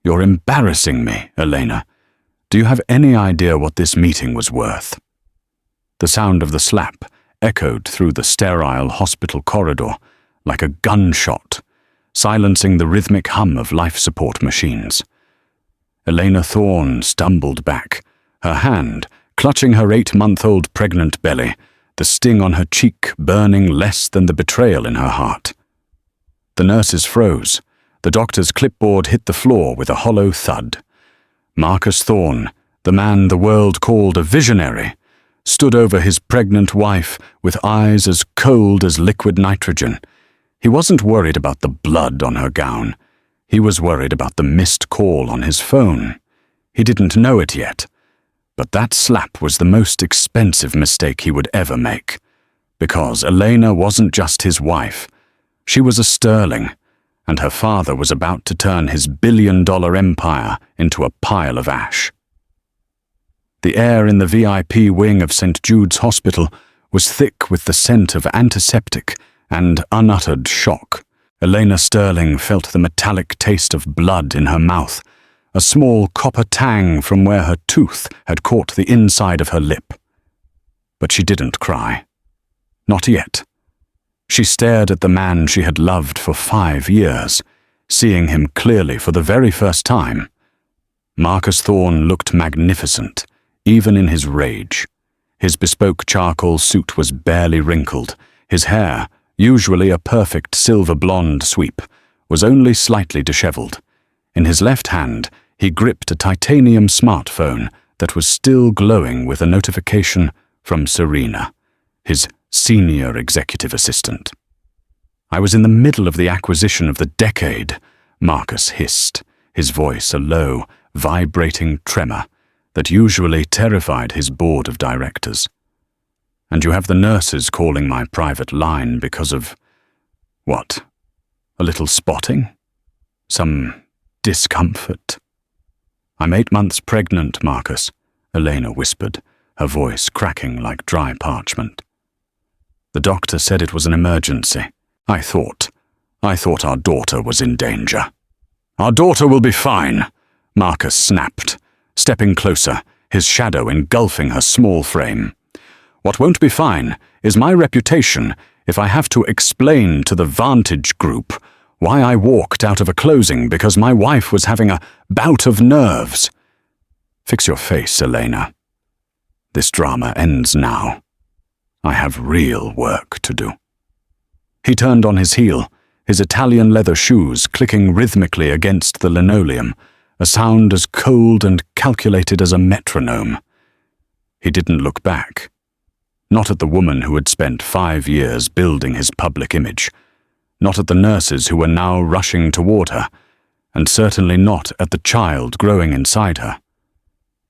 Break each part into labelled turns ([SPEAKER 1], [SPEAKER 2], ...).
[SPEAKER 1] "You're embarrassing me, Elena. Do you have any idea what this meeting was worth?" The sound of the slap echoed through the sterile hospital corridor like a gunshot, silencing the rhythmic hum of life support machines. Elena Thorne stumbled back, her hand clutching her 8-month-old pregnant belly, the sting on her cheek burning less than the betrayal in her heart. The nurses froze. The doctor's clipboard hit the floor with a hollow thud. Marcus Thorne, the man the world called a visionary, stood over his pregnant wife with eyes as cold as liquid nitrogen. He wasn't worried about the blood on her gown. He was worried about the missed call on his phone. He didn't know it yet, but that slap was the most expensive mistake he would ever make, because Elena wasn't just his wife. She was a sterling, and her father was about to turn his billion-dollar empire into a pile of ash. The air in the VIP wing of St. Jude's Hospital was thick with the scent of antiseptic and unuttered shock. Elena Sterling felt the metallic taste of blood in her mouth, a small copper tang from where her tooth had caught the inside of her lip. But she didn't cry. Not yet. She stared at the man she had loved for 5 years, seeing him clearly for the very first time. Marcus Thorne looked magnificent, even in his rage. His bespoke charcoal suit was barely wrinkled. His hair, usually a perfect silver blonde sweep, was only slightly disheveled. In his left hand, he gripped a titanium smartphone that was still glowing with a notification from Serena, his senior executive assistant. "I was in the middle of the acquisition of the decade," Marcus hissed, his voice a low, vibrating tremor that usually terrified his board of directors. "And you have the nurses calling my private line because of, what, a little spotting? Some discomfort?" "I'm 8 months pregnant, Marcus," Elena whispered, her voice cracking like dry parchment. "The doctor said it was an emergency. I thought our daughter was in danger." "Our daughter will be fine," Marcus snapped, stepping closer, his shadow engulfing her small frame. "What won't be fine is my reputation if I have to explain to the Vantage Group why I walked out of a closing because my wife was having a bout of nerves. Fix your face, Elena. This drama ends now. I have real work to do." He turned on his heel, his Italian leather shoes clicking rhythmically against the linoleum, a sound as cold and calculated as a metronome. He didn't look back. Not at the woman who had spent 5 years building his public image, not at the nurses who were now rushing toward her, and certainly not at the child growing inside her.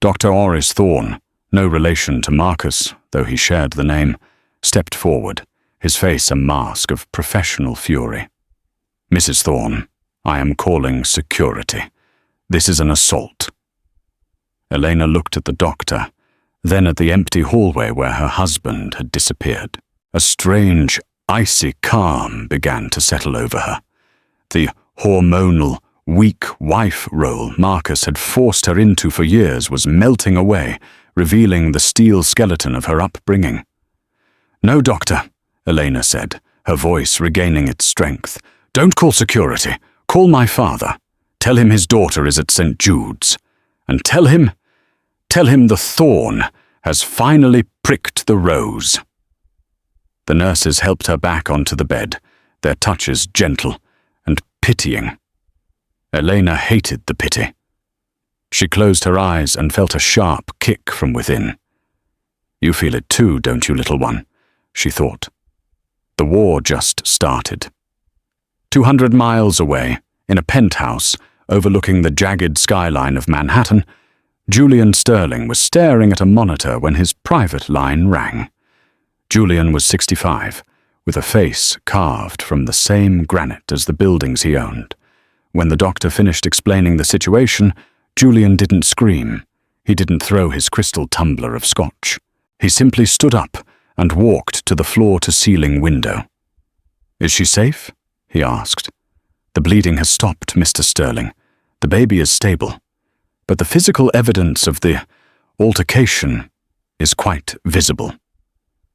[SPEAKER 1] Dr. Oris Thorne, no relation to Marcus, though he shared the name, stepped forward, his face a mask of professional fury. "Mrs. Thorne, I am calling security. This is an assault." Elena looked at the doctor, then at the empty hallway where her husband had disappeared. A strange, icy calm began to settle over her. The hormonal, weak wife role Marcus had forced her into for years was melting away, revealing the steel skeleton of her upbringing. "No, doctor," Elena said, her voice regaining its strength. "Don't call security. Call my father. Tell him his daughter is at St. Jude's. And tell him the thorn has finally pricked the rose." The nurses helped her back onto the bed, their touches gentle and pitying. Elena hated the pity. She closed her eyes and felt a sharp kick from within. "You feel it too, don't you, little one?" she thought. The war just started. 200 miles away, in a penthouse overlooking the jagged skyline of Manhattan, Julian Sterling was staring at a monitor when his private line rang. Julian was 65, with a face carved from the same granite as the buildings he owned. When the doctor finished explaining the situation, Julian didn't scream. He didn't throw his crystal tumbler of scotch. He simply stood up and walked to the floor-to-ceiling window. "Is she safe?" he asked. "The bleeding has stopped, Mr. Sterling. The baby is stable, but the physical evidence of the altercation is quite visible.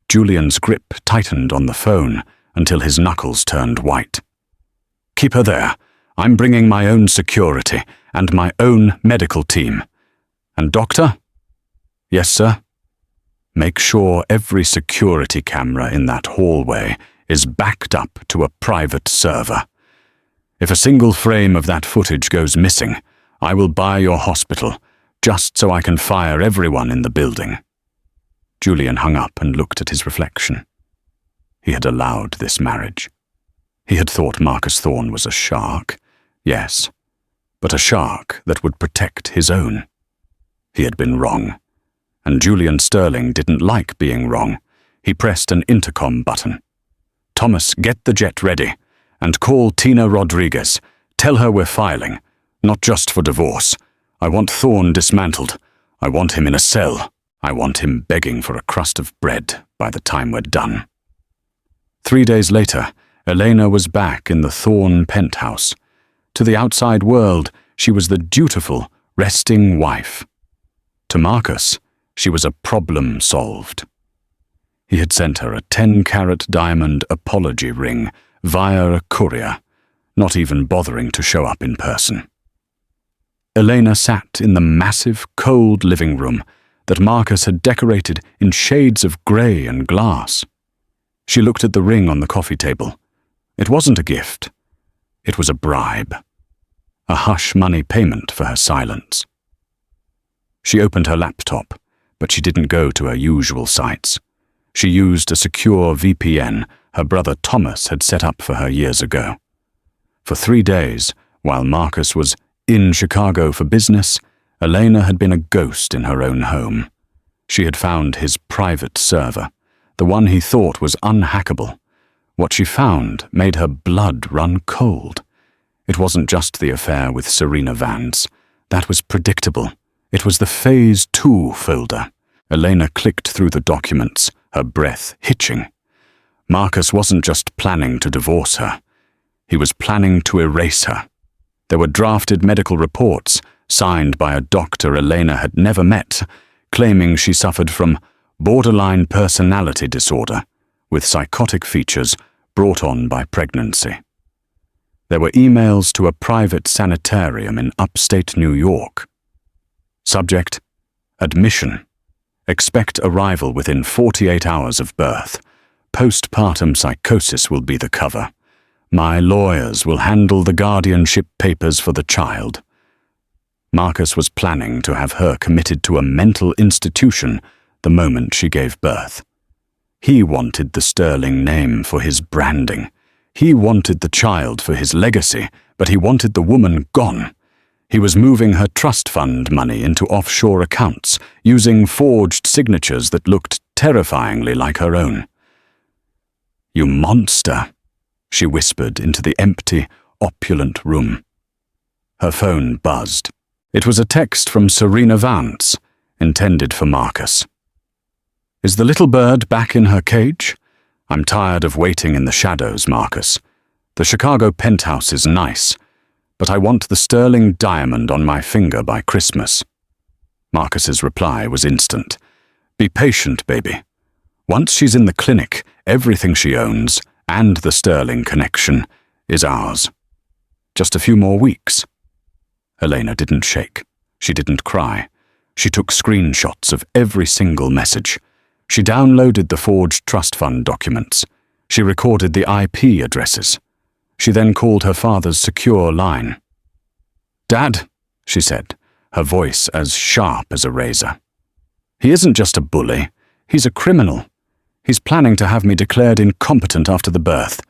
[SPEAKER 1] Julian's grip tightened on the phone until his knuckles turned white. Keep her there. I'm bringing my own security and my own medical team. And doctor? Yes, sir. Make sure every security camera in that hallway is backed up to a private server. If a single frame of that footage goes missing, I will buy your hospital, just so I can fire everyone in the building. Julian hung up and looked at his reflection. He had allowed this marriage. He had thought Marcus Thorne was a shark, yes, but a shark that would protect his own. He had been wrong, and Julian Sterling didn't like being wrong. He pressed an intercom button. Thomas, get the jet ready, and call Tina Rodriguez. Tell her we're filing, not just for divorce. I want Thorne dismantled. I want him in a cell. I want him begging for a crust of bread by the time we're done. 3 days later, Elena was back in the Thorne penthouse. To the outside world, she was the dutiful, resting wife. To Marcus, she was a problem solved. He had sent her a 10-carat diamond apology ring via a courier, not even bothering to show up in person. Elena sat in the massive, cold living room that Marcus had decorated in shades of grey and glass. She looked at the ring on the coffee table. It wasn't a gift. It was a bribe. A hush-money payment for her silence. She opened her laptop, but she didn't go to her usual sites. She used a secure VPN her brother Thomas had set up for her years ago. For 3 days, while Marcus was in Chicago for business, Elena had been a ghost in her own home. She had found his private server, the one he thought was unhackable. What she found made her blood run cold. It wasn't just the affair with Serena Vance. That was predictable. It was the Phase 2 folder. Elena clicked through the documents, her breath hitching. Marcus wasn't just planning to divorce her. He was planning to erase her. There were drafted medical reports, signed by a doctor Elena had never met, claiming she suffered from borderline personality disorder, with psychotic features brought on by pregnancy. There were emails to a private sanitarium in upstate New York. Subject: admission. Expect arrival within 48 hours of birth. Postpartum psychosis will be the cover. My lawyers will handle the guardianship papers for the child. Marcus was planning to have her committed to a mental institution the moment she gave birth. He wanted the Sterling name for his branding. He wanted the child for his legacy, but he wanted the woman gone. He was moving her trust fund money into offshore accounts, using forged signatures that looked terrifyingly like her own. "You monster," she whispered into the empty, opulent room. Her phone buzzed. It was a text from Serena Vance, intended for Marcus. "Is the little bird back in her cage? I'm tired of waiting in the shadows, Marcus. The Chicago penthouse is nice, but I want the sterling diamond on my finger by Christmas." Marcus's reply was instant. "Be patient, baby. Once she's in the clinic, everything she owns, and the sterling connection, is ours. Just a few more weeks." Elena didn't shake. She didn't cry. She took screenshots of every single message. She downloaded the forged trust fund documents. She recorded the IP addresses. She then called her father's secure line. "Dad," she said, her voice as sharp as a razor. "He isn't just a bully. He's a criminal. He's planning to have me declared incompetent after the birth.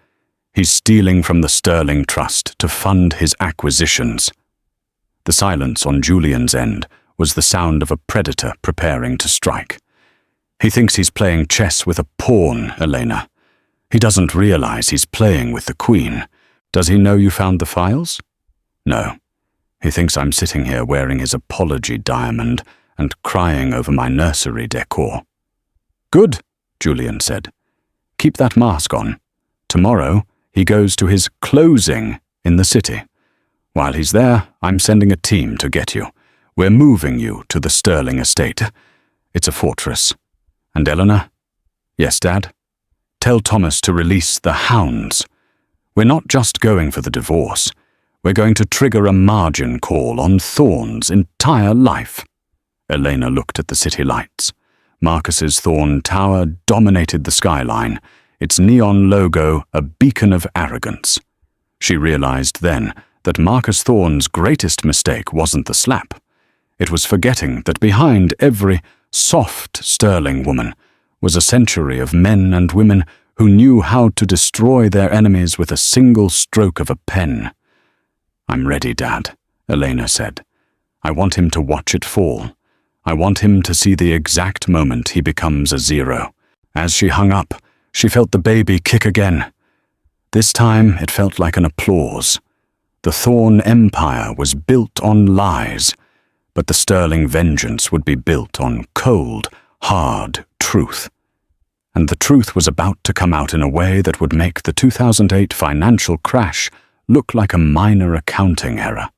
[SPEAKER 1] He's stealing from the Sterling Trust to fund his acquisitions." The silence on Julian's end was the sound of a predator preparing to strike. "He thinks he's playing chess with a pawn, Elena. He doesn't realize he's playing with the queen. Does he know you found the files? No. He thinks I'm sitting here wearing his apology diamond and crying over my nursery decor." "Good," Julian said. "Keep that mask on. Tomorrow, he goes to his closing in the city. While he's there, I'm sending a team to get you. We're moving you to the Sterling estate. It's a fortress. And Elena? Yes, Dad? Tell Thomas to release the hounds. We're not just going for the divorce. We're going to trigger a margin call on Thorne's entire life. Elena looked at the city lights. Marcus's Thorne Tower dominated the skyline, its neon logo a beacon of arrogance. She realized then that Marcus Thorne's greatest mistake wasn't the slap. It was forgetting that behind every soft Sterling woman was a century of men and women who knew how to destroy their enemies with a single stroke of a pen. I'm ready, Dad, Elena said. I want him to watch it fall. I want him to see the exact moment he becomes a zero. As she hung up, she felt the baby kick again. This time it felt like an applause. The Thorne Empire was built on lies, but the Sterling vengeance would be built on cold, hard truth. And the truth was about to come out in a way that would make the 2008 financial crash look like a minor accounting error.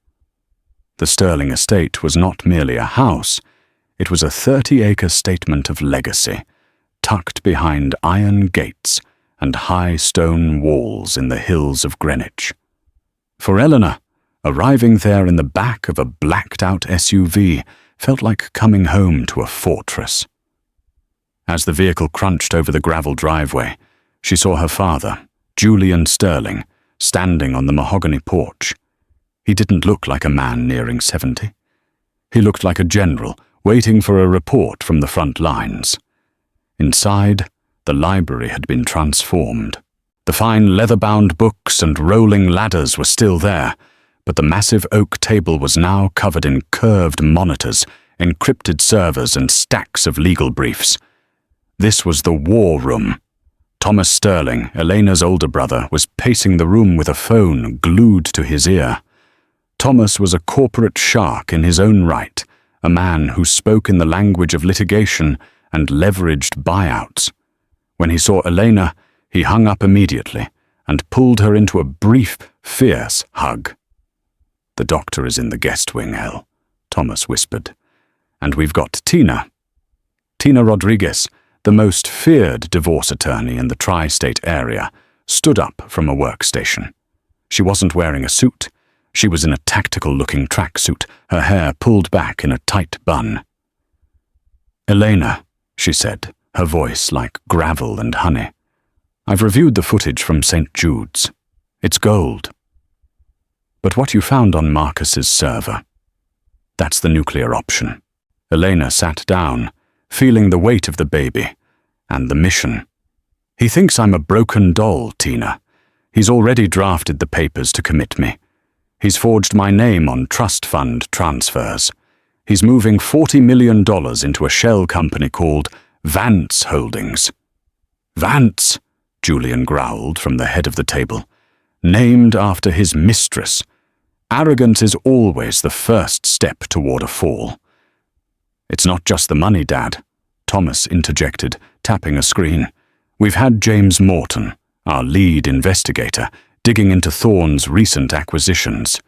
[SPEAKER 1] The Sterling estate was not merely a house, it was a 30-acre statement of legacy, tucked behind iron gates and high stone walls in the hills of Greenwich. For Elena, arriving there in the back of a blacked-out SUV felt like coming home to a fortress. As the vehicle crunched over the gravel driveway, she saw her father, Julian Sterling, standing on the mahogany porch. He didn't look like a man nearing 70. He looked like a general waiting for a report from the front lines. Inside, the library had been transformed. The fine leather-bound books and rolling ladders were still there, but the massive oak table was now covered in curved monitors, encrypted servers, and stacks of legal briefs. This was the war room. Thomas Sterling, Elena's older brother, was pacing the room with a phone glued to his ear. Thomas was a corporate shark in his own right, a man who spoke in the language of litigation and leveraged buyouts. When he saw Elena, he hung up immediately and pulled her into a brief, fierce hug. "The doctor is in the guest wing, El," Thomas whispered. "And we've got Tina. Tina Rodriguez, the most feared divorce attorney in the tri-state area, stood up from a workstation. She wasn't wearing a suit. She was in a tactical-looking tracksuit, her hair pulled back in a tight bun. "Elena," she said, her voice like gravel and honey. "I've reviewed the footage from St. Jude's. It's gold. But what you found on Marcus's server, that's the nuclear option." Elena sat down, feeling the weight of the baby and the mission. "He thinks I'm a broken doll, Tina. He's already drafted the papers to commit me. He's forged my name on trust fund transfers. He's moving $40 million into a shell company called Vance Holdings." "Vance," Julian growled from the head of the table. "Named after his mistress. Arrogance is always the first step toward a fall." "It's not just the money, Dad," Thomas interjected, tapping a screen. "We've had James Morton, our lead investigator, digging into Thorne's recent acquisitions.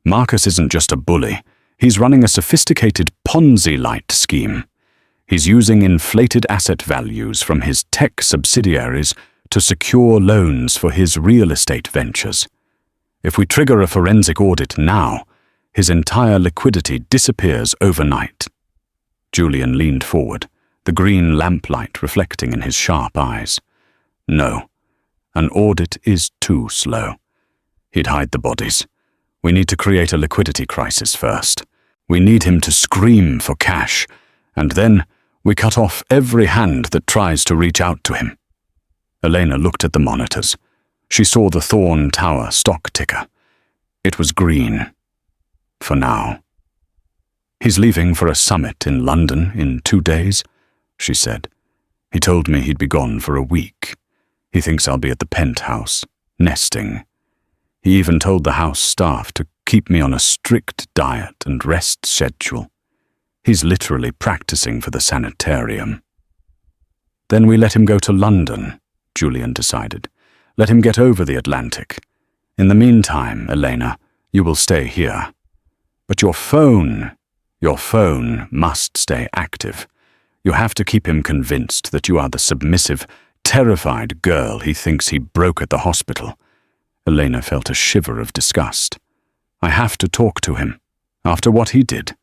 [SPEAKER 1] Marcus isn't just a bully. He's running a sophisticated Ponzi-like scheme. He's using inflated asset values from his tech subsidiaries to secure loans for his real estate ventures. If we trigger a forensic audit now, his entire liquidity disappears overnight." Julian leaned forward, the green lamplight reflecting in his sharp eyes. "No. An audit is too slow. He'd hide the bodies. We need to create a liquidity crisis first. We need him to scream for cash, and then we cut off every hand that tries to reach out to him." Elena looked at the monitors. She saw the Thorne Tower stock ticker. It was green. For now. "He's leaving for a summit in London in 2 days," she said. "He told me he'd be gone for a week. He thinks I'll be at the penthouse, nesting. He even told the house staff to keep me on a strict diet and rest schedule. He's literally practicing for the sanitarium." "Then we let him go to London," Julian decided. "Let him get over the Atlantic. In the meantime, Elena, You will stay here. But your phone must stay active. You have to keep him convinced that you are the submissive, terrified girl he thinks he broke at the hospital. Elena felt a shiver of disgust. I have to talk to him, after what he did.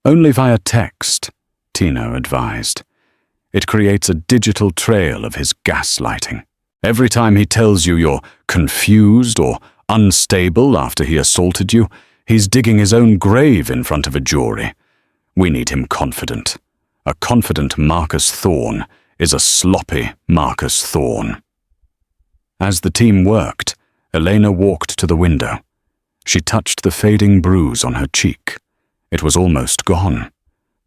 [SPEAKER 1] Only via text, Tina advised. It creates a digital trail of his gaslighting. Every time he tells you you're confused or unstable after he assaulted you, he's digging his own grave in front of a jury. We need him confident. A confident Marcus Thorne is a sloppy Marcus Thorne. As the team worked, Elena walked to the window. She touched the fading bruise on her cheek. It was almost gone,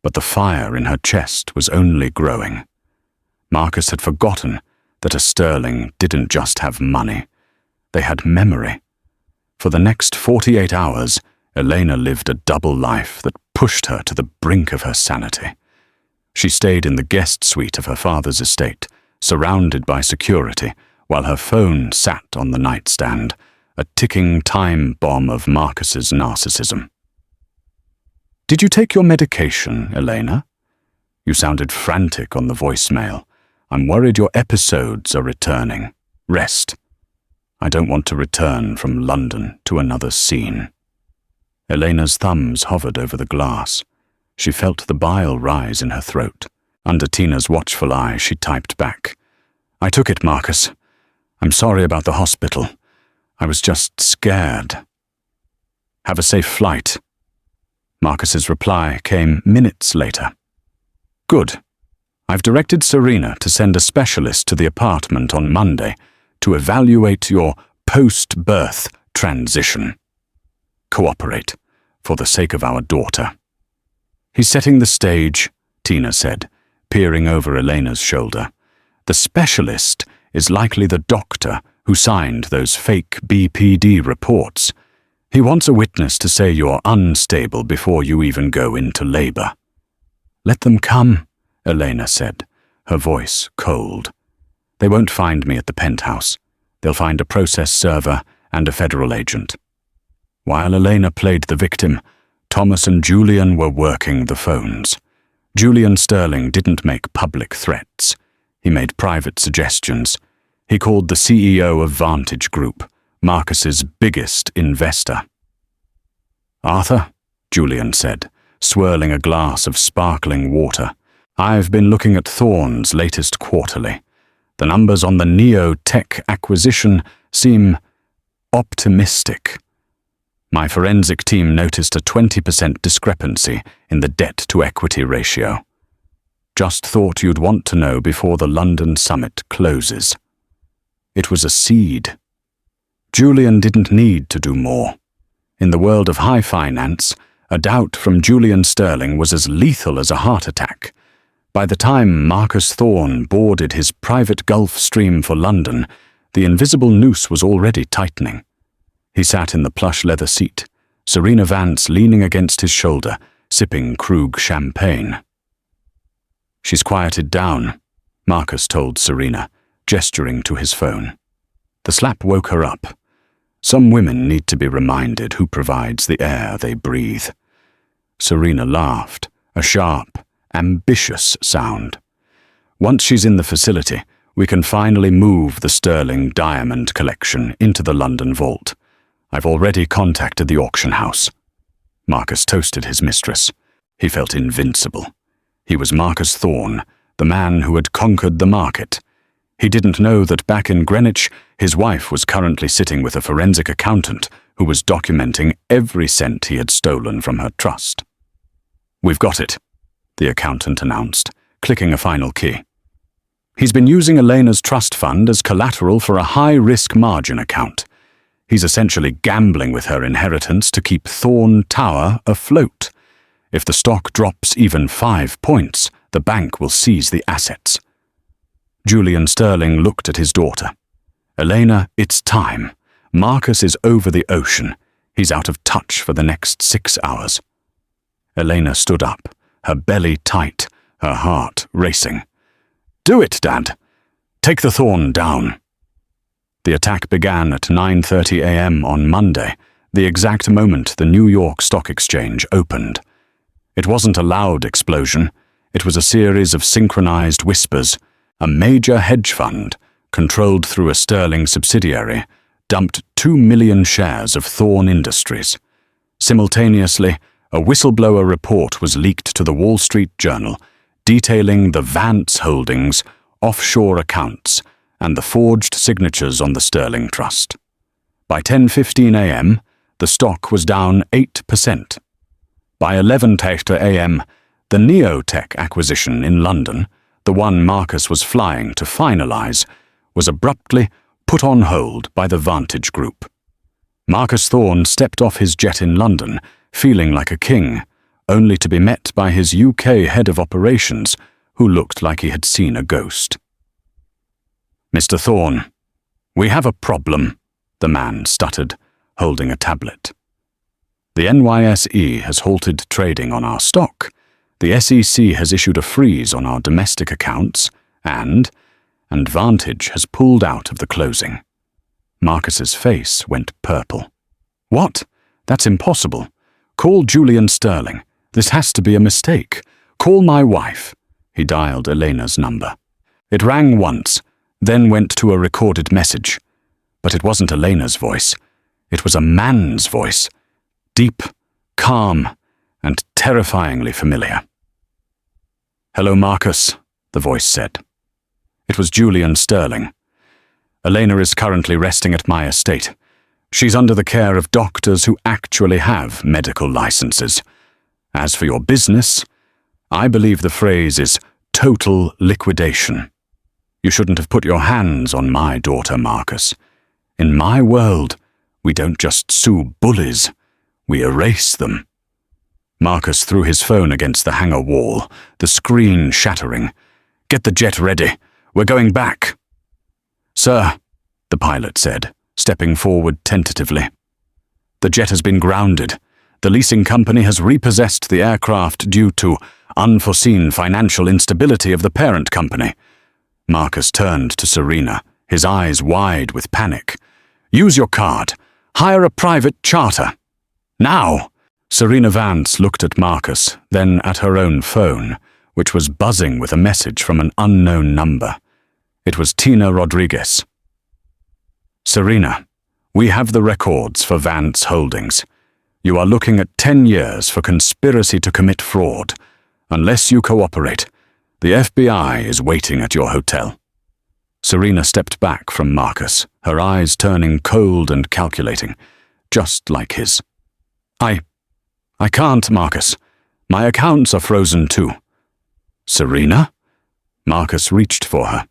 [SPEAKER 1] but the fire in her chest was only growing. Marcus had forgotten that a Sterling didn't just have money. They had memory. For the next 48 hours, Elena lived a double life that pushed her to the brink of her sanity. She stayed in the guest suite of her father's estate, surrounded by security, while her phone sat on the nightstand, a ticking time bomb of Marcus's narcissism. "Did you take your medication, Elena? You sounded frantic on the voicemail. I'm worried your episodes are returning. Rest. I don't want to return from London to another scene." Elena's thumbs hovered over the glass. She felt the bile rise in her throat. Under Tina's watchful eye, she typed back, "I took it, Marcus. I'm sorry about the hospital. I was just scared. Have a safe flight." Marcus's reply came minutes later. "Good. I've directed Serena to send a specialist to the apartment on Monday to evaluate your post-birth transition. Cooperate, for the sake of our daughter." "He's setting the stage," Tina said, peering over Elena's shoulder. "The specialist is likely the doctor who signed those fake BPD reports. He wants a witness to say you're unstable before you even go into labor." "Let them come," Elena said, her voice cold. "They won't find me at the penthouse. They'll find a process server and a federal agent." While Elena played the victim, Thomas and Julian were working the phones. Julian Sterling didn't make public threats. He made private suggestions. He called the CEO of Vantage Group, Marcus's biggest investor. "Arthur," Julian said, swirling a glass of sparkling water, "I've been looking at Thorne's latest quarterly. The numbers on the Neo Tech acquisition seem optimistic. My forensic team noticed a 20% discrepancy in the debt-to-equity ratio. Just thought you'd want to know before the London summit closes." It was a seed. Julian didn't need to do more. In the world of high finance, a doubt from Julian Sterling was as lethal as a heart attack. By the time Marcus Thorne boarded his private Gulf Stream for London, the invisible noose was already tightening. He sat in the plush leather seat, Serena Vance leaning against his shoulder, sipping Krug champagne. "She's quieted down," Marcus told Serena, gesturing to his phone. The slap woke her up. Some women need to be reminded who provides the air they breathe. Serena laughed, a sharp, ambitious sound. "Once she's in the facility, we can finally move the Sterling Diamond Collection into the London vault. I've already contacted the auction house." Marcus toasted his mistress. He felt invincible. He was Marcus Thorne, the man who had conquered the market. He didn't know that back in Greenwich, his wife was currently sitting with a forensic accountant who was documenting every cent he had stolen from her trust. "We've got it," the accountant announced, clicking a final key. "He's been using Elena's trust fund as collateral for a high-risk margin account. He's essentially gambling with her inheritance to keep Thorne Tower afloat. If the stock drops even 5 points, the bank will seize the assets." Julian Sterling looked at his daughter. "Elena, it's time. Marcus is over the ocean. He's out of touch for the next 6 hours." Elena stood up, her belly tight, her heart racing. "Do it, Dad. Take the Thorne down." The attack began at 9:30 a.m. on Monday, the exact moment the New York Stock Exchange opened. It wasn't a loud explosion. It was a series of synchronized whispers. A major hedge fund, controlled through a sterling subsidiary, dumped 2 million shares of Thorn Industries. Simultaneously, a whistleblower report was leaked to the Wall Street Journal, detailing the Vance Holdings offshore accounts and the forged signatures on the Sterling Trust. By 10:15 a.m., the stock was down 8%. By 11:30 a.m., the Neotech acquisition in London, the one Marcus was flying to finalize, was abruptly put on hold by the Vantage Group. Marcus Thorn stepped off his jet in London, feeling like a king, only to be met by his UK head of operations, who looked like he had seen a ghost. "Mr. Thorn, we have a problem," the man stuttered, holding a tablet. "The NYSE has halted trading on our stock. The SEC has issued a freeze on our domestic accounts, and Vantage has pulled out of the closing." Marcus's face went purple. "What? That's impossible. Call Julian Sterling. This has to be a mistake. Call my wife." He dialed Elena's number. It rang once, then went to a recorded message. But it wasn't Elena's voice. It was a man's voice. Deep, calm, and terrifyingly familiar. "Hello, Marcus," the voice said. It was Julian Sterling. "Elena is currently resting at my estate. She's under the care of doctors who actually have medical licenses. As for your business, I believe the phrase is total liquidation. You shouldn't have put your hands on my daughter, Marcus. In my world, we don't just sue bullies, we erase them." Marcus threw his phone against the hangar wall, the screen shattering. "Get the jet ready. We're going back." "Sir," the pilot said, stepping forward tentatively. "The jet has been grounded. The leasing company has repossessed the aircraft due to unforeseen financial instability of the parent company." Marcus turned to Serena, his eyes wide with panic. "Use your card. Hire a private charter. Now!" Serena Vance looked at Marcus, then at her own phone, which was buzzing with a message from an unknown number. It was Tina Rodriguez. "Serena, we have the records for Vance Holdings. You are looking at 10 years for conspiracy to commit fraud. Unless you cooperate, the FBI is waiting at your hotel." Serena stepped back from Marcus, her eyes turning cold and calculating, just like his. I can't, Marcus. My accounts are frozen too." "Serena?" Marcus reached for her.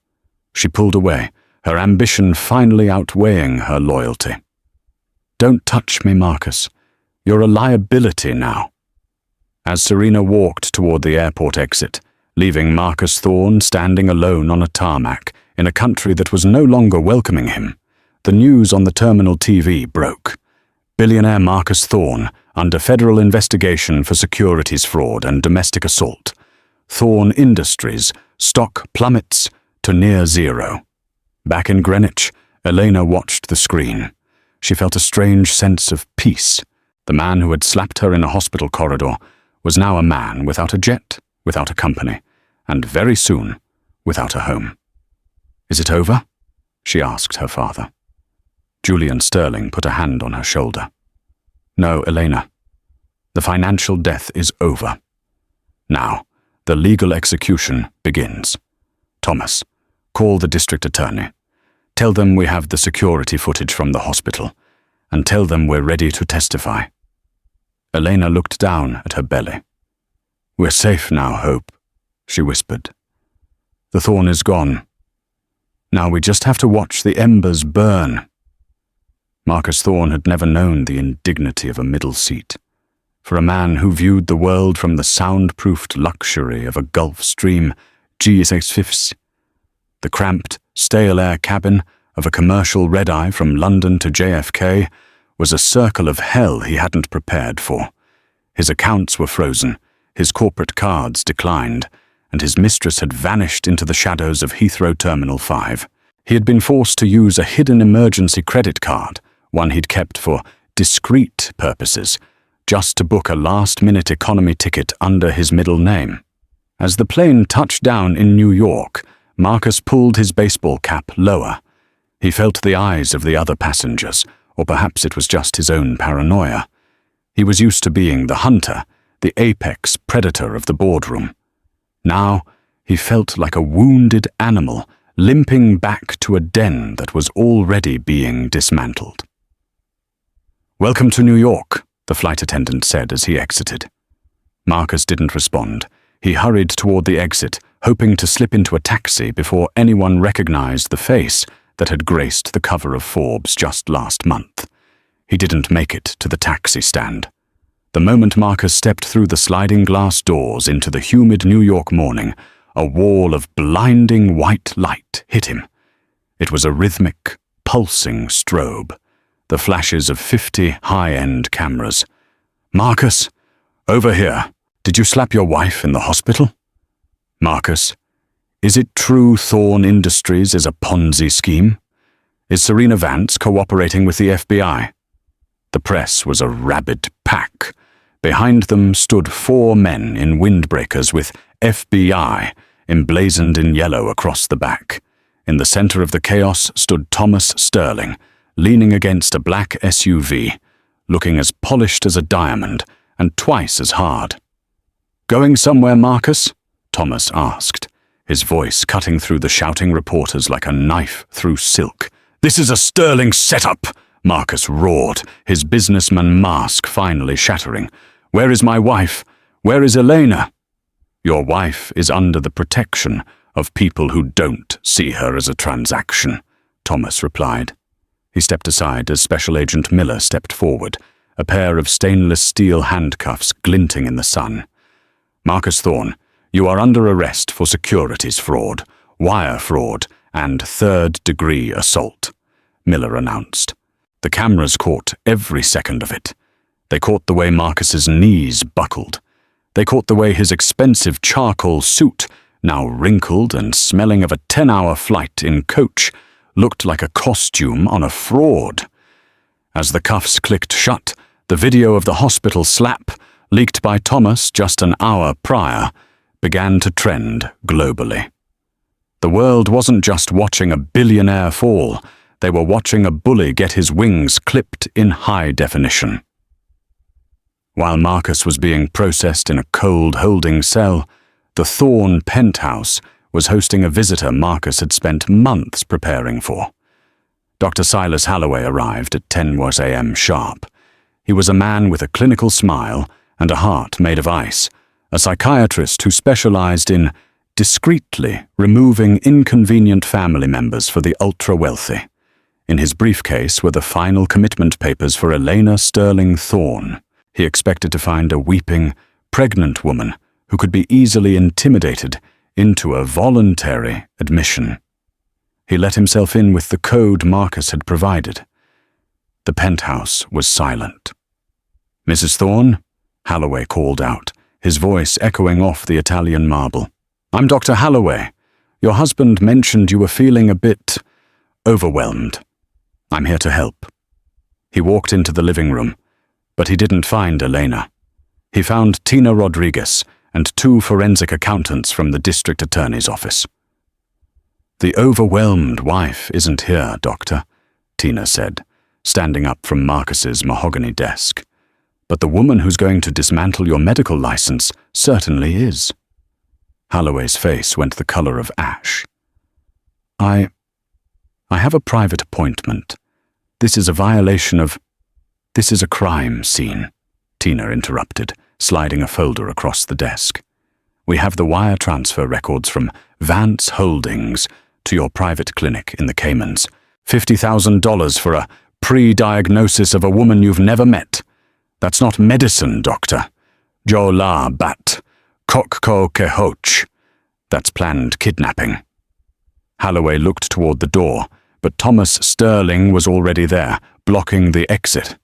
[SPEAKER 1] She pulled away, her ambition finally outweighing her loyalty. "Don't touch me, Marcus. You're a liability now." As Serena walked toward the airport exit, leaving Marcus Thorn standing alone on a tarmac in a country that was no longer welcoming him, the news on the terminal TV broke. Billionaire Marcus Thorn under federal investigation for securities fraud and domestic assault. Thorn Industries stock plummets to near zero. Back in Greenwich, Elena watched the screen. She felt a strange sense of peace. The man who had slapped her in a hospital corridor was now a man without a jet, without a company, and very soon, without a home. "Is it over?" she asked her father. Julian Sterling put a hand on her shoulder. "No, Elena. The financial death is over. Now, the legal execution begins. Thomas, call the district attorney. Tell them we have the security footage from the hospital, and tell them we're ready to testify." Elena looked down at her belly. "We're safe now, Hope," she whispered. "The thorn is gone. Now we just have to watch the embers burn." Marcus Thorn had never known the indignity of a middle seat. For a man who viewed the world from the soundproofed luxury of a Gulf Stream G650, the cramped, stale-air cabin of a commercial red-eye from London to JFK was a circle of hell he hadn't prepared for. His accounts were frozen, his corporate cards declined, and his mistress had vanished into the shadows of Heathrow Terminal 5. He had been forced to use a hidden emergency credit card, one he'd kept for discreet purposes, just to book a last-minute economy ticket under his middle name. As the plane touched down in New York, Marcus pulled his baseball cap lower. He felt the eyes of the other passengers, or perhaps it was just his own paranoia. He was used to being the hunter, the apex predator of the boardroom. Now, he felt like a wounded animal limping back to a den that was already being dismantled. "Welcome to New York," the flight attendant said as he exited. Marcus didn't respond. He hurried toward the exit, hoping to slip into a taxi before anyone recognized the face that had graced the cover of Forbes just last month. He didn't make it to the taxi stand. The moment Marcus stepped through the sliding glass doors into the humid New York morning, a wall of blinding white light hit him. It was a rhythmic, pulsing strobe, the flashes of 50 high-end cameras. "Marcus, over here. Did you slap your wife in the hospital?" "Marcus, is it true Thorn Industries is a Ponzi scheme? Is Serena Vance cooperating with the FBI?" The press was a rabid pack. Behind them stood 4 men in windbreakers with FBI emblazoned in yellow across the back. In the center of the chaos stood Thomas Sterling, leaning against a black SUV, looking as polished as a diamond and twice as hard. "Going somewhere, Marcus?" Thomas asked, his voice cutting through the shouting reporters like a knife through silk. "This is a Sterling setup!" Marcus roared, his businessman mask finally shattering. "Where is my wife? Where is Elena?" "Your wife is under the protection of people who don't see her as a transaction," Thomas replied. He stepped aside as Special Agent Miller stepped forward, a pair of stainless steel handcuffs glinting in the sun. "Marcus Thorn, you are under arrest for securities fraud, wire fraud, and third-degree assault," Miller announced. The cameras caught every second of it. They caught the way Marcus's knees buckled. They caught the way his expensive charcoal suit, now wrinkled and smelling of a 10-hour flight in coach, looked like a costume on a fraud. As the cuffs clicked shut, the video of the hospital slap, leaked by Thomas just an hour prior, began to trend globally. The world wasn't just watching a billionaire fall, they were watching a bully get his wings clipped in high definition. While Marcus was being processed in a cold holding cell, the Thorn penthouse was hosting a visitor Marcus had spent months preparing for. Dr. Silas Halloway arrived at 10 a.m. sharp. He was a man with a clinical smile and a heart made of ice, a psychiatrist who specialized in discreetly removing inconvenient family members for the ultra-wealthy. In his briefcase were the final commitment papers for Elena Sterling Thorn. He expected to find a weeping, pregnant woman who could be easily intimidated into a voluntary admission. He let himself in with the code Marcus had provided. The penthouse was silent. "Mrs. Thorn?" Halloway called out, his voice echoing off the Italian marble. "I'm Dr. Halloway. Your husband mentioned you were feeling a bit overwhelmed. I'm here to help." He walked into the living room, but he didn't find Elena. He found Tina Rodriguez and 2 forensic accountants from the district attorney's office. "The overwhelmed wife isn't here, Doctor," Tina said, standing up from Marcus's mahogany desk. "But the woman who's going to dismantle your medical license certainly is." Halloway's face went the color of ash. I have a private appointment. This is a violation of... This is a crime scene," Tina interrupted, sliding a folder across the desk. "We have the wire transfer records from Vance Holdings to your private clinic in the Caymans. $50,000 for a pre-diagnosis of a woman you've never met. That's not medicine, Doctor. Jo la bat, kokko kehoch. That's planned kidnapping." Halloway looked toward the door, but Thomas Sterling was already there, blocking the exit.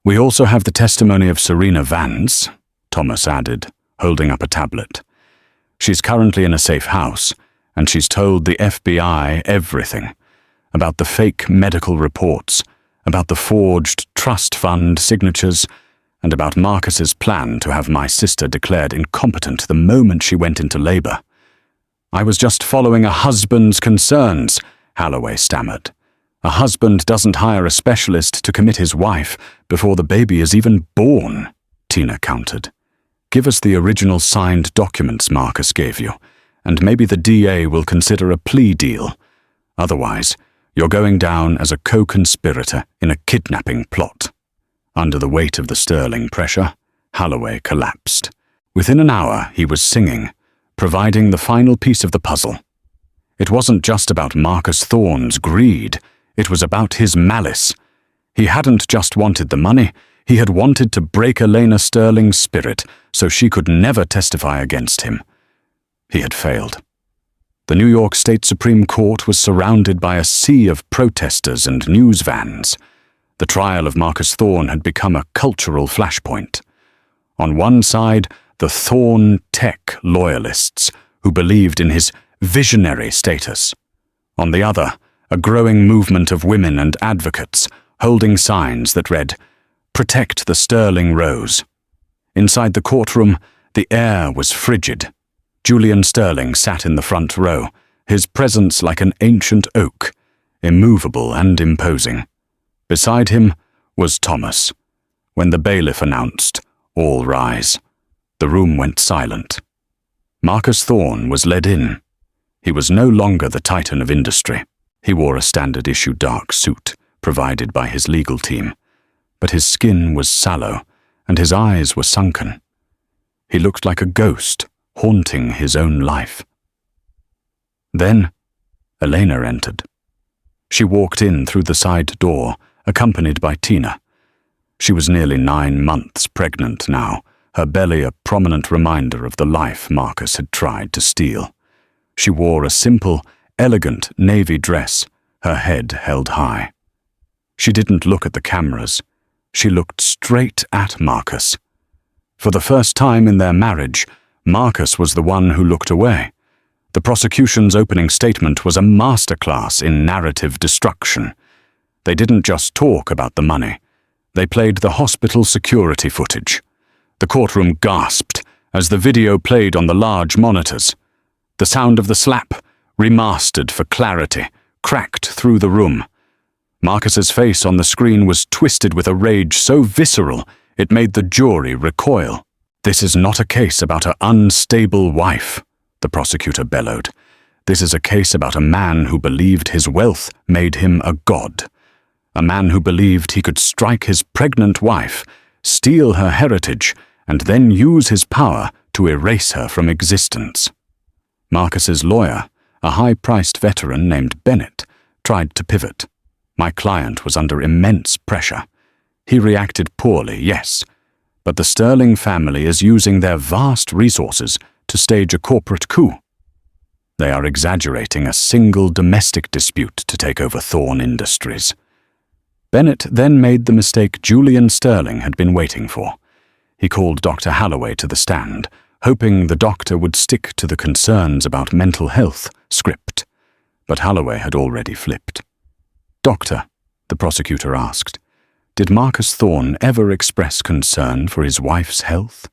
[SPEAKER 1] "We also have the testimony of Serena Vance," Thomas added, holding up a tablet. "She's currently in a safe house, and she's told the FBI everything about the fake medical reports, about the forged trust fund signatures, and about Marcus's plan to have my sister declared incompetent the moment she went into labor. "I was just following a husband's concerns," Holloway stammered. "A husband doesn't hire a specialist to commit his wife before the baby is even born," Tina countered. "Give us the original signed documents Marcus gave you, and maybe the DA will consider a plea deal. Otherwise, you're going down as a co-conspirator in a kidnapping plot." Under the weight of the sterling pressure, Holloway collapsed. Within an hour, he was singing, providing the final piece of the puzzle. It wasn't just about Marcus Thorne's greed, it was about his malice. He hadn't just wanted the money, he had wanted to break Elena Sterling's spirit so she could never testify against him. He had failed. The New York State Supreme Court was surrounded by a sea of protesters and news vans. The trial of Marcus Thorne had become a cultural flashpoint. On one side, the Thorne tech loyalists, who believed in his visionary status. On the other, a growing movement of women and advocates, holding signs that read, "Protect the Sterling Rose." Inside the courtroom, the air was frigid. Julian Sterling sat in the front row, his presence like an ancient oak, immovable and imposing. Beside him was Thomas. When the bailiff announced, "All rise," the room went silent. Marcus Thorne was led in. He was no longer the titan of industry. He wore a standard-issue dark suit, provided by his legal team, but his skin was sallow, and his eyes were sunken. He looked like a ghost, haunting his own life. Then, Elena entered. She walked in through the side door, accompanied by Tina. She was nearly 9 months pregnant now, her belly a prominent reminder of the life Marcus had tried to steal. She wore a simple, elegant navy dress, her head held high. She didn't look at the cameras. She looked straight at Marcus. For the first time in their marriage, Marcus was the one who looked away. The prosecution's opening statement was a masterclass in narrative destruction. They didn't just talk about the money. They played the hospital security footage. The courtroom gasped as the video played on the large monitors. The sound of the slap, remastered for clarity, cracked through the room. Marcus's face on the screen was twisted with a rage so visceral it made the jury recoil. "This is not a case about an unstable wife," the prosecutor bellowed. "This is a case about a man who believed his wealth made him a god. A man who believed he could strike his pregnant wife, steal her heritage, and then use his power to erase her from existence." Marcus's lawyer, a high-priced veteran named Bennett, tried to pivot. My client was under immense pressure. He reacted poorly, yes, but the Sterling family is using their vast resources to stage a corporate coup. They are exaggerating a single domestic dispute to take over Thorne Industries. Bennett then made the mistake Julian Sterling had been waiting for. He called Dr. Holloway to the stand, hoping the doctor would stick to the concerns about mental health script. But Holloway had already flipped. "Doctor," the prosecutor asked, "did Marcus Thorne ever express concern for his wife's health?"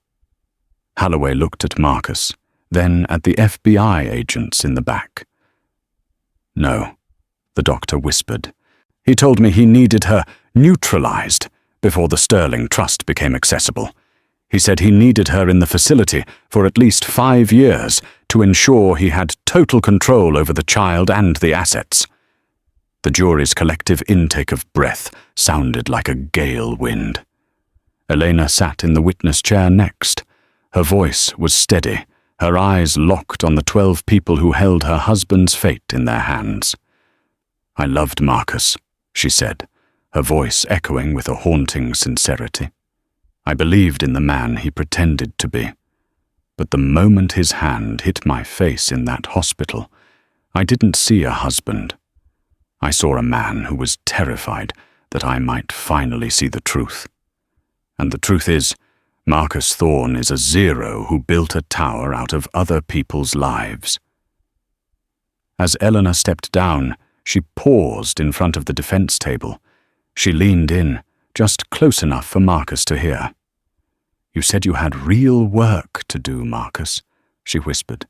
[SPEAKER 1] Holloway looked at Marcus, then at the FBI agents in the back. "No," the doctor whispered. "He told me he needed her neutralized before the Sterling Trust became accessible. He said he needed her in the facility for at least 5 years to ensure he had total control over the child and the assets." The jury's collective intake of breath sounded like a gale wind. Elena sat in the witness chair next. Her voice was steady, her eyes locked on the 12 people who held her husband's fate in their hands. "I loved Marcus," she said, her voice echoing with a haunting sincerity. "I believed in the man he pretended to be. But the moment his hand hit my face in that hospital, I didn't see a husband. I saw a man who was terrified that I might finally see the truth. And the truth is, Marcus Thorne is a zero who built a tower out of other people's lives." As Elena stepped down, she paused in front of the defense table. She leaned in, just close enough for Marcus to hear. "You said you had real work to do, Marcus," she whispered.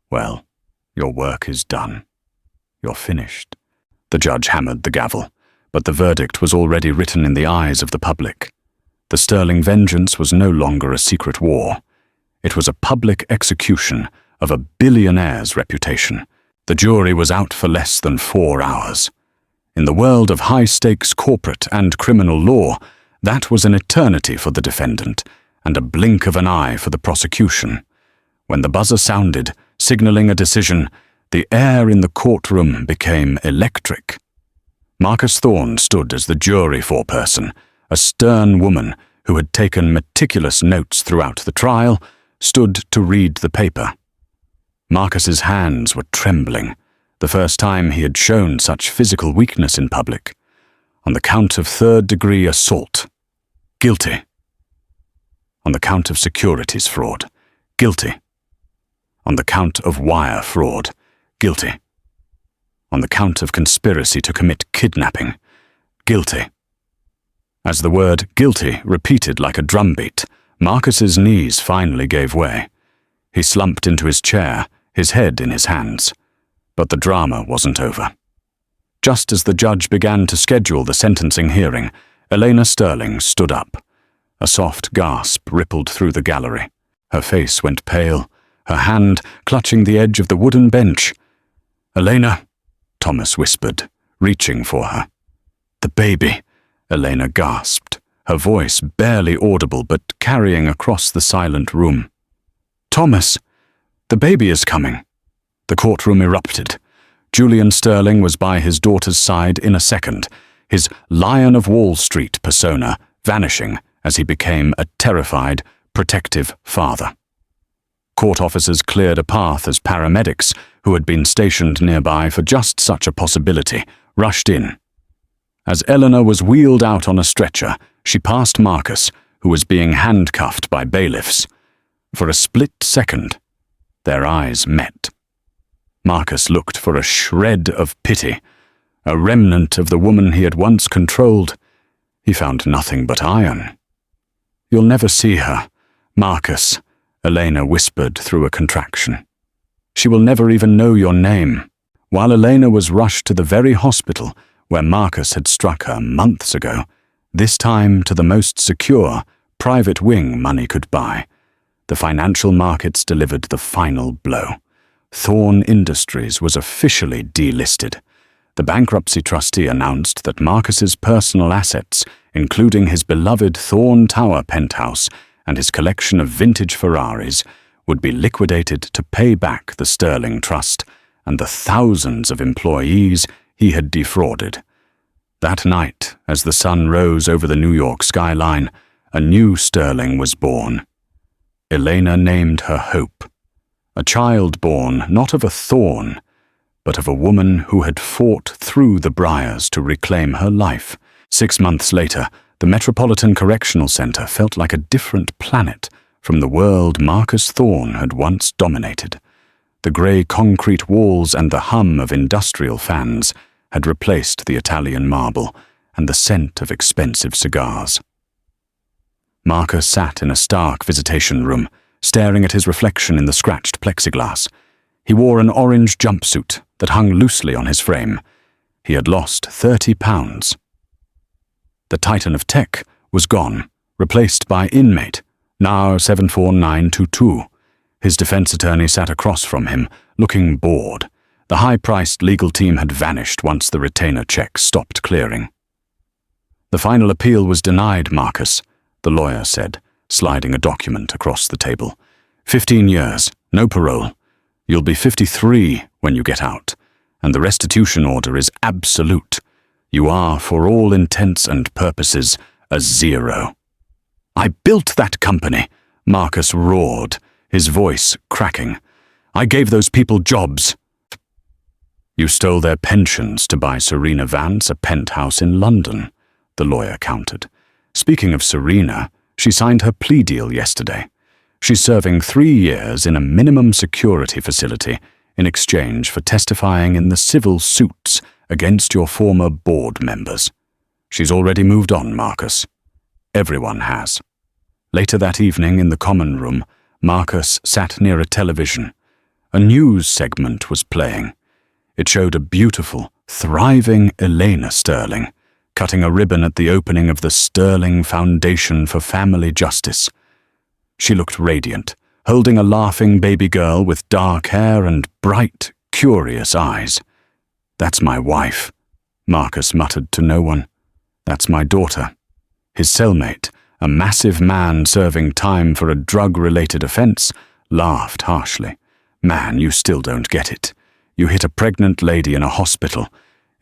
[SPEAKER 1] "Well, your work is done. You're finished." The judge hammered the gavel, but the verdict was already written in the eyes of the public. The Sterling vengeance was no longer a secret war. It was a public execution of a billionaire's reputation. The jury was out for less than 4 hours. In the world of high-stakes corporate and criminal law, that was an eternity for the defendant and a blink of an eye for the prosecution. When the buzzer sounded, signaling a decision, the air in the courtroom became electric. Marcus Thorne stood as the jury foreperson, a stern woman who had taken meticulous notes throughout the trial, stood to read the paper. Marcus's hands were trembling, the first time he had shown such physical weakness in public. On the count of third-degree assault, guilty. On the count of securities fraud, guilty. On the count of wire fraud, guilty. On the count of conspiracy to commit kidnapping, guilty. As the word guilty repeated like a drumbeat, Marcus's knees finally gave way. He slumped into his chair, his head in his hands. But the drama wasn't over. Just as the judge began to schedule the sentencing hearing, Elena Sterling stood up. A soft gasp rippled through the gallery. Her face went pale, her hand clutching the edge of the wooden bench. "Elena," Thomas whispered, reaching for her. "The baby," Elena gasped, her voice barely audible but carrying across the silent room. "Thomas, the baby is coming." The courtroom erupted. Julian Sterling was by his daughter's side in a second, his Lion of Wall Street persona vanishing as he became a terrified, protective father. Court officers cleared a path as paramedics, who had been stationed nearby for just such a possibility, rushed in. As Elena was wheeled out on a stretcher, she passed Marcus, who was being handcuffed by bailiffs. For a split second, their eyes met. Marcus looked for a shred of pity, a remnant of the woman he had once controlled. He found nothing but iron. "You'll never see her, Marcus," Elena whispered through a contraction. "She will never even know your name." While Elena was rushed to the very hospital where Marcus had struck her months ago, this time to the most secure, private wing money could buy, the financial markets delivered the final blow. Thorne Industries was officially delisted. The bankruptcy trustee announced that Marcus's personal assets, including his beloved Thorne Tower penthouse and his collection of vintage Ferraris, would be liquidated to pay back the Sterling Trust and the thousands of employees he had defrauded. That night, as the sun rose over the New York skyline, a new Sterling was born. Elena named her Hope, a child born not of a thorn, but of a woman who had fought through the briars to reclaim her life. 6 months later, the Metropolitan Correctional Center felt like a different planet from the world Marcus Thorne had once dominated. The grey concrete walls and the hum of industrial fans had replaced the Italian marble and the scent of expensive cigars. Marcus sat in a stark visitation room, staring at his reflection in the scratched plexiglass. He wore an orange jumpsuit that hung loosely on his frame. He had lost 30 pounds. The Titan of Tech was gone, replaced by Inmate, now 74922. His defense attorney sat across from him, looking bored. The high-priced legal team had vanished once the retainer check stopped clearing. "The final appeal was denied, Marcus," the lawyer said, sliding a document across the table. 15 years, no parole. You'll be 53 when you get out, and the restitution order is absolute. You are, for all intents and purposes, a zero. "I built that company," Marcus roared, his voice cracking. "I gave those people jobs." "You stole their pensions to buy Serena Vance a penthouse in London," the lawyer countered. "Speaking of Serena, she signed her plea deal yesterday. She's serving 3 years in a minimum security facility in exchange for testifying in the civil suits against your former board members. She's already moved on, Marcus. Everyone has. Later that evening in the common room, Marcus sat near a television. A news segment was playing. It showed a beautiful, thriving Elena Sterling, cutting a ribbon at the opening of the Sterling Foundation for Family Justice. She looked radiant, holding a laughing baby girl with dark hair and bright, curious eyes. "That's my wife," Marcus muttered to no one. "That's my daughter." His cellmate, a massive man serving time for a drug-related offense, laughed harshly. "Man, you still don't get it. You hit a pregnant lady in a hospital.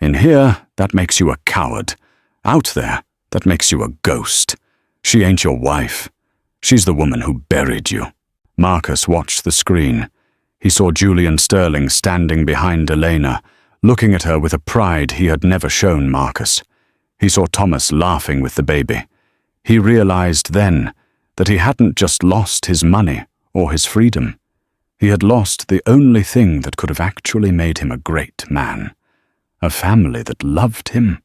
[SPEAKER 1] In here, that makes you a coward. Out there, that makes you a ghost. She ain't your wife. She's the woman who buried you." Marcus watched the screen. He saw Julian Sterling standing behind Elena, looking at her with a pride he had never shown Marcus. He saw Thomas laughing with the baby. He realized then that he hadn't just lost his money or his freedom. He had lost the only thing that could have actually made him a great man. A family that loved him.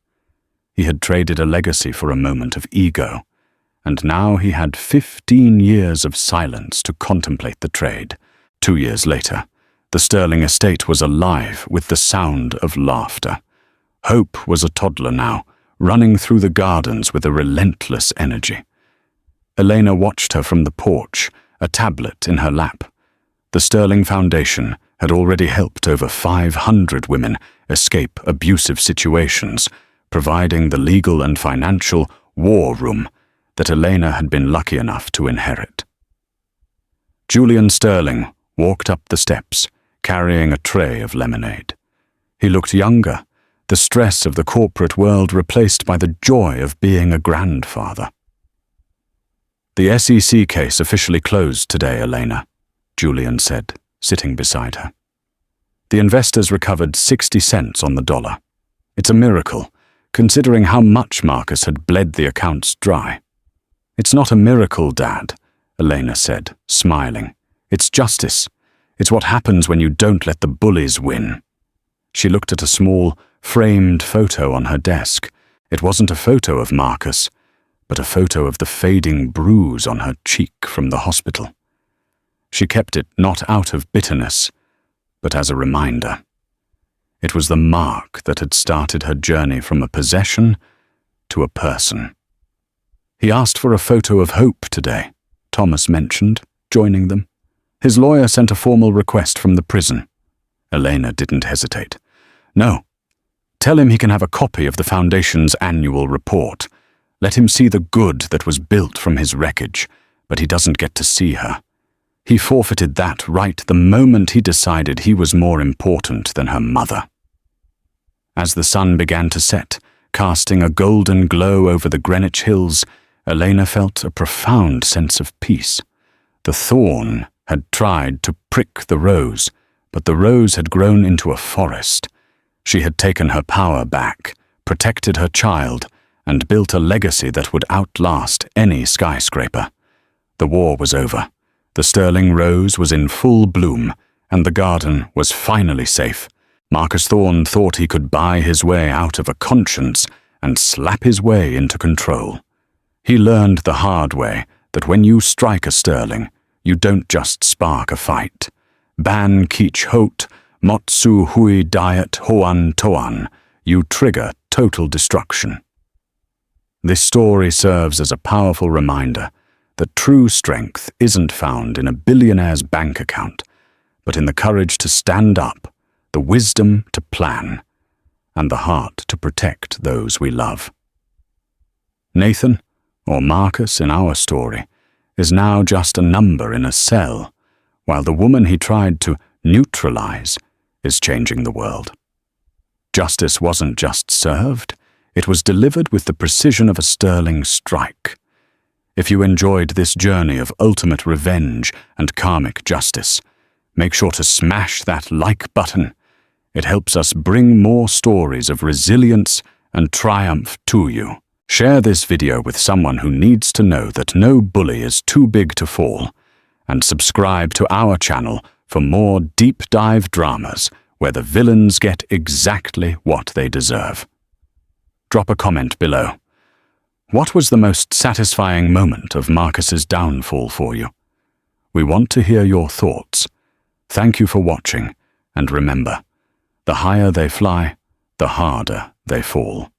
[SPEAKER 1] He had traded a legacy for a moment of ego, and now he had 15 years of silence to contemplate the trade. 2 years later, the Sterling estate was alive with the sound of laughter. Hope was a toddler now, running through the gardens with a relentless energy. Elena watched her from the porch, a tablet in her lap. The Sterling Foundation had already helped over 500 women escape abusive situations, providing the legal and financial war room that Elena had been lucky enough to inherit. Julian Sterling walked up the steps, carrying a tray of lemonade. He looked younger, the stress of the corporate world replaced by the joy of being a grandfather. "The SEC case officially closed today, Elena," Julian said, sitting beside her. "The investors recovered 60 cents on the dollar. It's a miracle, considering how much Marcus had bled the accounts dry." "It's not a miracle, Dad," Elena said, smiling. "It's justice. It's what happens when you don't let the bullies win." She looked at a small, framed photo on her desk. It wasn't a photo of Marcus, but a photo of the fading bruise on her cheek from the hospital. She kept it not out of bitterness, but as a reminder. It was the mark that had started her journey from a possession to a person. "He asked for a photo of Hope today," Thomas mentioned, joining them. "His lawyer sent a formal request from the prison." Elena didn't hesitate. "No. Tell him he can have a copy of the Foundation's annual report. Let him see the good that was built from his wreckage, but he doesn't get to see her. He forfeited that right the moment he decided he was more important than her mother." As the sun began to set, casting a golden glow over the Greenwich Hills, Elena felt a profound sense of peace. The thorn had tried to prick the rose, but the rose had grown into a forest. She had taken her power back, protected her child, and built a legacy that would outlast any skyscraper. The war was over. The Sterling rose was in full bloom, and the garden was finally safe. Marcus Thorne thought he could buy his way out of a conscience and slap his way into control. He learned the hard way that when you strike a Sterling, you don't just spark a fight. Ban kich hot, motsu hui diet hoan toan. You trigger total destruction. This story serves as a powerful reminder that true strength isn't found in a billionaire's bank account, but in the courage to stand up, the wisdom to plan, and the heart to protect those we love. Nathan, or Marcus in our story, is now just a number in a cell, while the woman he tried to neutralize is changing the world. Justice wasn't just served, it was delivered with the precision of a Sterling strike. If you enjoyed this journey of ultimate revenge and karmic justice, make sure to smash that like button. It helps us bring more stories of resilience and triumph to you. Share this video with someone who needs to know that no bully is too big to fall, and subscribe to our channel for more deep dive dramas where the villains get exactly what they deserve. drop a comment below. What was the most satisfying moment of Marcus's downfall for you? We want to hear your thoughts. Thank you for watching, and remember, the higher they fly, the harder they fall.